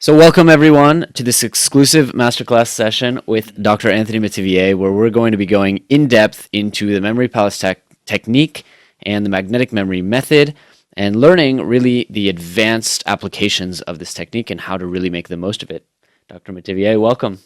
So, welcome everyone to this exclusive masterclass session with Dr. Anthony Metivier, where we're going to be going in depth into the memory palace technique and the magnetic memory method, and learning really the advanced applications of this technique and how to really make the most of it. Dr. Metivier, welcome.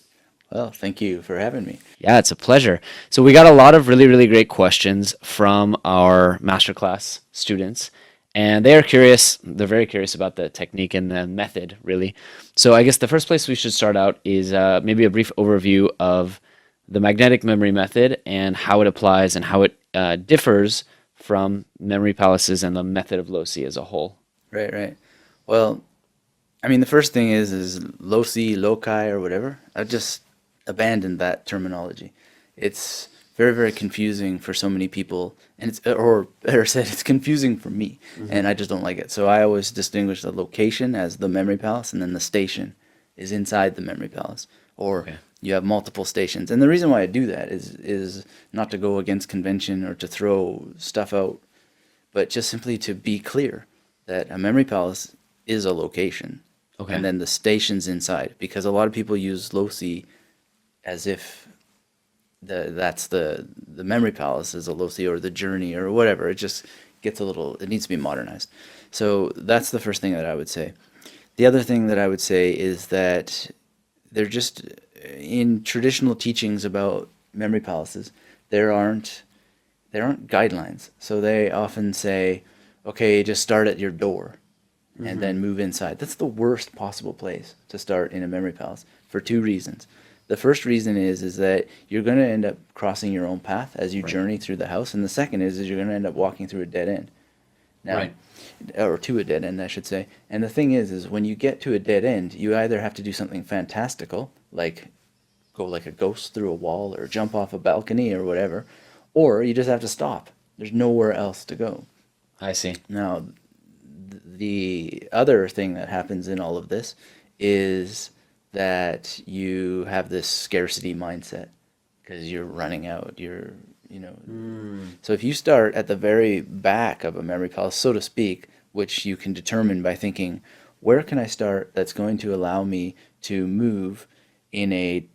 Well, thank you for having me. Yeah, it's a pleasure. So, we got a lot of really, really great questions from our masterclass students, and they are curious. They're very curious about the technique and the method, really. So, I guess the first place we should start out is maybe a brief overview of the magnetic memory method and how it applies and how it differs from memory palaces and the method of Loci as a whole. Right, right. Well, I mean, the first thing is loci, loci, or whatever. I've just abandoned that terminology. It's very, very confusing for so many people, and or better said, it's confusing for me, and I just don't like it. So I always distinguish the location as the memory palace, and then the station is inside the memory palace, or Okay. you have multiple stations. And the reason why I do that is not to go against convention or to throw stuff out, but just simply to be clear that a memory palace is a location, Okay. and then the stations inside. Because a lot of people use loci as if that's the memory palace is a loci or the journey or whatever. It just gets a little. It needs to be modernized. So that's the first thing that I would say. The other thing that I would say is that they're just in traditional teachings about memory palaces. There aren't there aren't guidelines. So they often say, okay, just start at your door and then move inside. That's the worst possible place to start in a memory palace for two reasons. The first reason is that you're going to end up crossing your own path as you Right. journey through the house, and the second is you're going to end up walking through a dead end. Now, Right. or to a dead end, I should say. And the thing is when you get to a dead end, you either have to do something fantastical, like go like a ghost through a wall or jump off a balcony or whatever, or you just have to stop. There's nowhere else to go. I see. Now, the other thing that happens in all of this is that you have this scarcity mindset because you're running out. So if you start at the very back of a memory palace, so to speak, which you can determine by thinking, where can I start that's going to allow me to move in a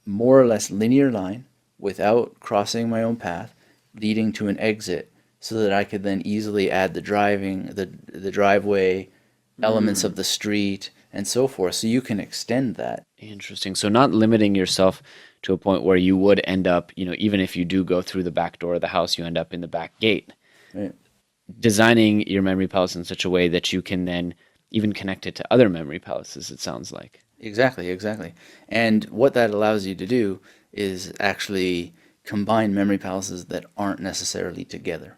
more or less linear line without crossing my own path, leading to an exit so that I could then easily add the driveway, elements of the street, and so forth. So you can extend that. Interesting. So not limiting yourself to a point where you would end up, even if you do go through the back door of the house, you end up in the back gate. Right? Designing your memory palace in such a way that you can then even connect it to other memory palaces, it sounds like. Exactly, exactly. And what that allows you to do is actually combine memory palaces that aren't necessarily together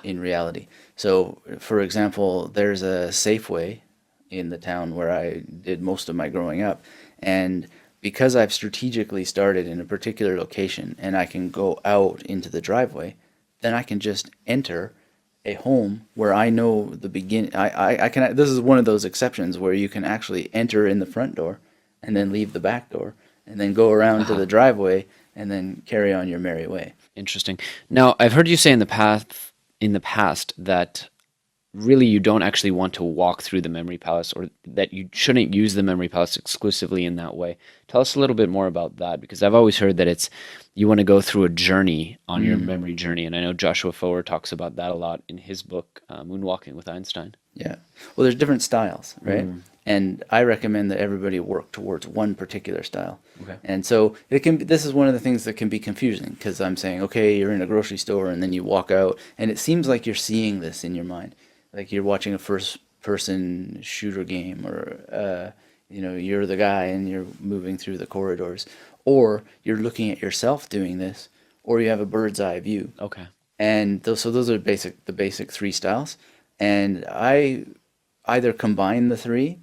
in reality. So, for example, there's a Safeway in the town where I did most of my growing up, and because I've strategically started in a particular location and I can go out into the driveway, then I can just enter a home where I know the begin. I can. This is one of those exceptions where you can actually enter in the front door and then leave the back door and then go around to the driveway and then carry on your merry way. Interesting. Now, I've heard you say in the past that really you don't actually want to walk through the memory palace or that you shouldn't use the memory palace exclusively in that way. Tell us a little bit more about that because I've always heard that it's you want to go through a journey on your memory journey, and I know Joshua Foer talks about that a lot in his book Moonwalking with Einstein. Yeah. Well, there's different styles, right? And I recommend that everybody work towards one particular style. Okay. And so it can be, this is one of the things that can be confusing because I'm saying, okay, you're in a grocery store and then you walk out and it seems like you're seeing this in your mind. Like you're watching a first person shooter game or you're the guy and you're moving through the corridors or you're looking at yourself doing this or you have a bird's eye view. Okay. And those are the basic three styles. And I either combine the three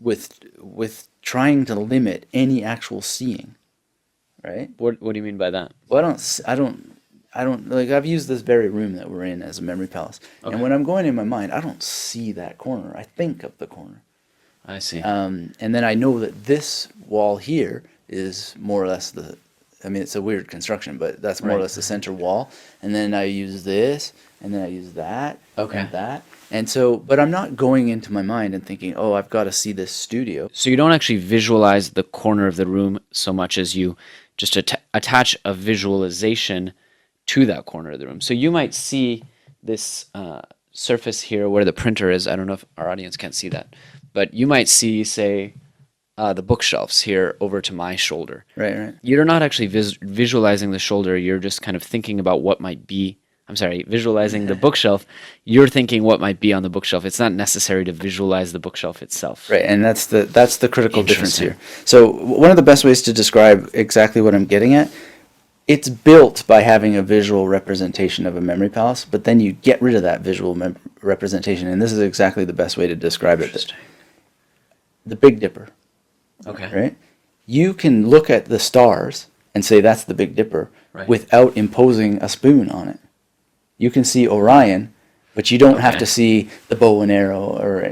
with trying to limit any actual seeing, right? What do you mean by that? Well, I don't like I've used this very room that we're in as a memory palace. And Okay. when I'm going in my mind, I don't see that corner. I think of the corner. I see. And then I know that this wall here is more or less I mean, it's a weird construction, but that's more or Right. less the center wall. And then I use this, and then I use that, Okay. and that. And so, but I'm not going into my mind and thinking, oh, I've got to see this studio. So you don't actually visualize the corner of the room so much as you just attach a visualization to that corner of the room. So you might see this surface here where the printer is. I don't know if our audience can see that, but you might see, say, the bookshelves here over to my shoulder. Right, right. You're not actually visualizing the shoulder. You're just kind of thinking about what might be. I'm sorry, visualizing the bookshelf. You're thinking what might be on the bookshelf. It's not necessary to visualize the bookshelf itself. Right, and that's the critical difference Interesting. here. So one of the best ways to describe exactly what I'm getting at, it's built by having a visual representation of a memory palace, but then you get rid of that visual representation, and this is exactly the best way to describe it. Interesting. The Big Dipper, Okay. right? You can look at the stars and say that's the Big Dipper Right. without imposing a spoon on it. You can see Orion, but you don't have Okay. to see the bow and arrow, or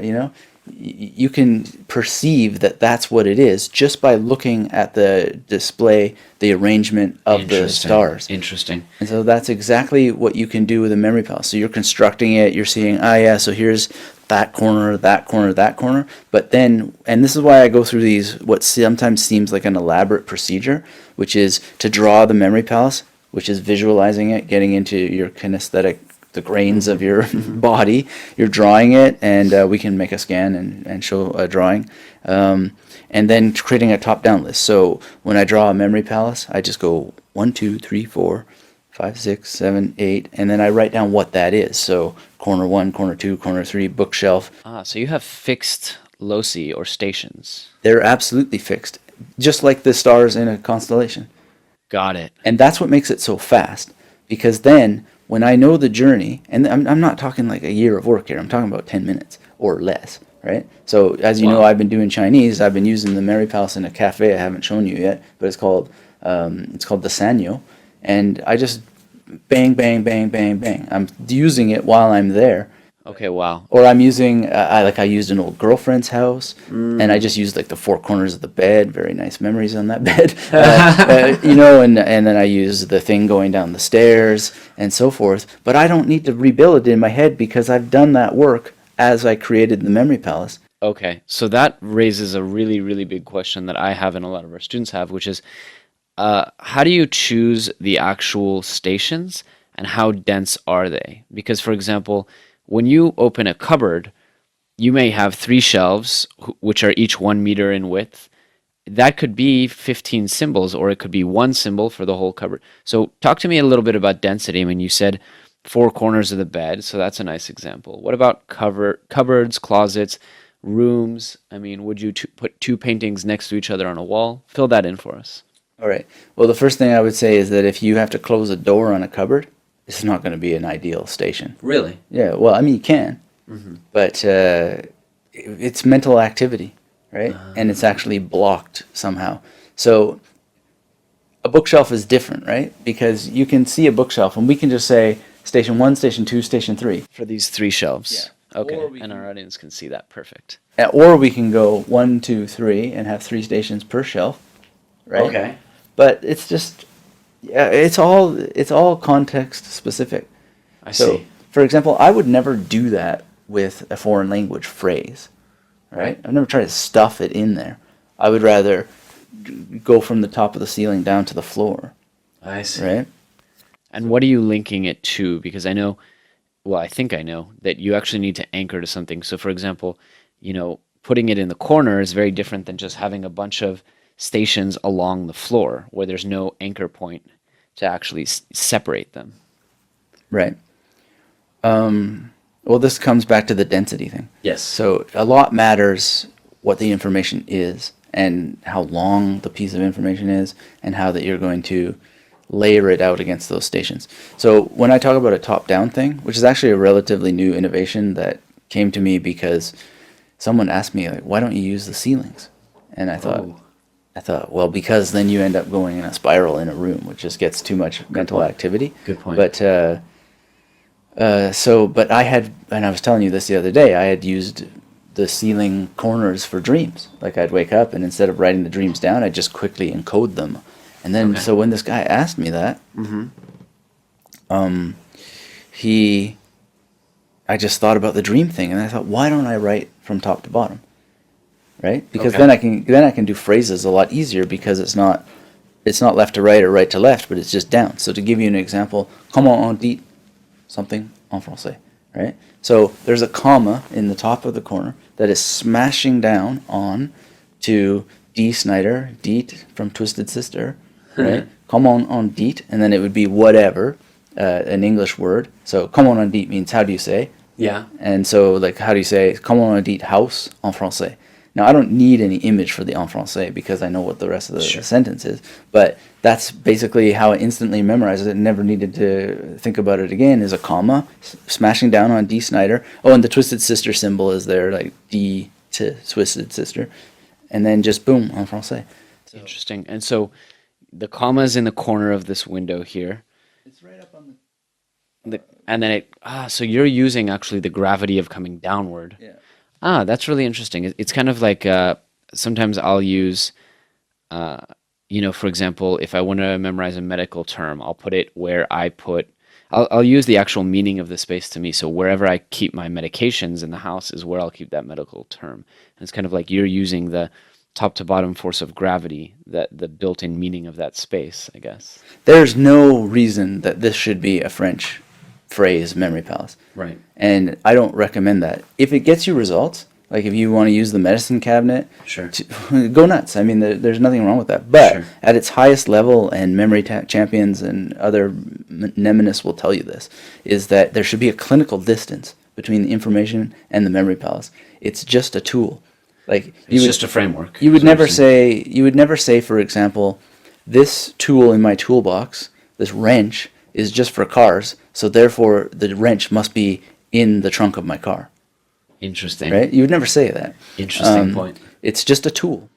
you can perceive that that's what it is just by looking at the display, the arrangement of the Interesting. stars. Interesting. And so that's exactly what you can do with a memory palace. So you're constructing it, you're seeing, yeah, so here's that corner, that corner, that corner. But then, and this is why I go through these, what sometimes seems like an elaborate procedure, which is to draw the memory palace, which is visualizing it, getting into your kinesthetic, the grains of your body. You're drawing it, and we can make a scan and show a drawing. And then creating a top-down list. So when I draw a memory palace, I just go 1, 2, 3, 4, 5, 6, 7, 8, and then I write down what that is. So corner 1, corner 2, corner 3, bookshelf. So you have fixed loci or stations. They're absolutely fixed, just like the stars in a constellation. Got it. And that's what makes it so fast, because then when I know the journey, and I'm not talking like a year of work here, I'm talking about 10 minutes or less, right? So as you know, Wow. I've been doing Chinese. I've been using the Mary Palace in a cafe I haven't shown you yet, but it's called the Sanyo, and I just bang, bang, bang, bang, bang. I'm using it while I'm there. Okay, wow. Or I'm using, I used an old girlfriend's house, and I just used like the four corners of the bed. Very nice memories on that bed, and then I use the thing going down the stairs and so forth. But I don't need to rebuild it in my head because I've done that work as I created the memory palace. Okay, so that raises a really, really big question that I have and a lot of our students have, which is how do you choose the actual stations and how dense are they? Because, for example, when you open a cupboard, you may have 3 shelves, which are each 1 meter in width. That could be 15 symbols, or it could be 1 symbol for the whole cupboard. So talk to me a little bit about density. I mean, you said 4 corners of the bed, so that's a nice example. What about cupboards, closets, rooms? I mean, would you put 2 paintings next to each other on a wall? Fill that in for us. All right. Well, the first thing I would say is that if you have to close a door on a cupboard, it's not going to be an ideal station. Really? Yeah, well, I mean, you can, but it's mental activity, right? And it's actually blocked somehow. So a bookshelf is different, right? Because you can see a bookshelf, and we can just say station 1, station 2, station 3. For these 3 shelves? Yeah. Okay, Or we and can- our audience can see that. Perfect. Or we can go 1, 2, 3 and have 3 stations per shelf, right? Okay. But it's just, yeah, it's all context specific. I So, see. for example, I would never do that with a foreign language phrase, right? I've never tried to stuff it in there. I would rather go from the top of the ceiling down to the floor, I see. right? And what are you linking it to? Because I know, well, I think I know that you actually need to anchor to something. So, for example, putting it in the corner is very different than just having a bunch of stations along the floor where there's no anchor point to actually separate them. Right. Well, this comes back to the density thing. Yes. So a lot matters what the information is and how long the piece of information is and how that you're going to layer it out against those stations. So when I talk about a top-down thing, which is actually a relatively new innovation that came to me because someone asked me, like, why don't you use the ceilings? And I thought, well, because then you end up going in a spiral in a room, which just gets too much mental point. activity. Good point. But but I had, and I was telling you this the other day, I had used the ceiling corners for dreams. Like I'd wake up and instead of writing the dreams down, I'd just quickly encode them And then, Okay. so when this guy asked me that, he, I just thought about the dream thing, and I thought, why don't I write from top to bottom, right? Because Okay. then I can do phrases a lot easier because it's not left to right or right to left, but it's just down. So to give you an example, comment on dit something en français, right? So there's a comma in the top of the corner that is smashing down on to D Snyder, dit from Twisted Sister, right? Comment on dit, and then it would be whatever, an English word. So comment on dit means how do you say? Yeah. And so, like, how do you say comment on dit house en français? Now, I don't need any image for the en français because I know what the rest of the Sure. sentence is, but that's basically how I instantly memorized it and never needed to think about it again, is a comma, smashing down on D Snyder. Oh, and the Twisted Sister symbol is there, like D to Twisted Sister. And then just boom, en français. So Interesting. And so the comma is in the corner of this window here. it's right up on And then so you're using actually the gravity of coming downward. the, yeah. That's really interesting. It's kind of like sometimes I'll use, for example, if I want to memorize a medical term, I'll put it where I'll use the actual meaning of the space to me. So wherever I keep my medications in the house is where I'll keep that medical term. And it's kind of like you're using the top to bottom force of gravity, the built-in meaning of that space, I guess. There's no reason that this should be a French phrase, memory palace. Right. And I don't recommend that. If it gets you results, like if you want to use the medicine cabinet, Sure. go nuts. I mean, there's nothing wrong with that. But Sure. at its highest level, and memory champions and other mnemonists will tell you this, is that there should be a clinical distance between the information and the memory palace. It's just a tool. Like It's just a framework. you would is what never you're saying. say, for example, this tool in my toolbox, this wrench, is just for cars, so therefore the wrench must be in the trunk of my car, Interesting. right? You would never say that. Interesting point. It's just a tool.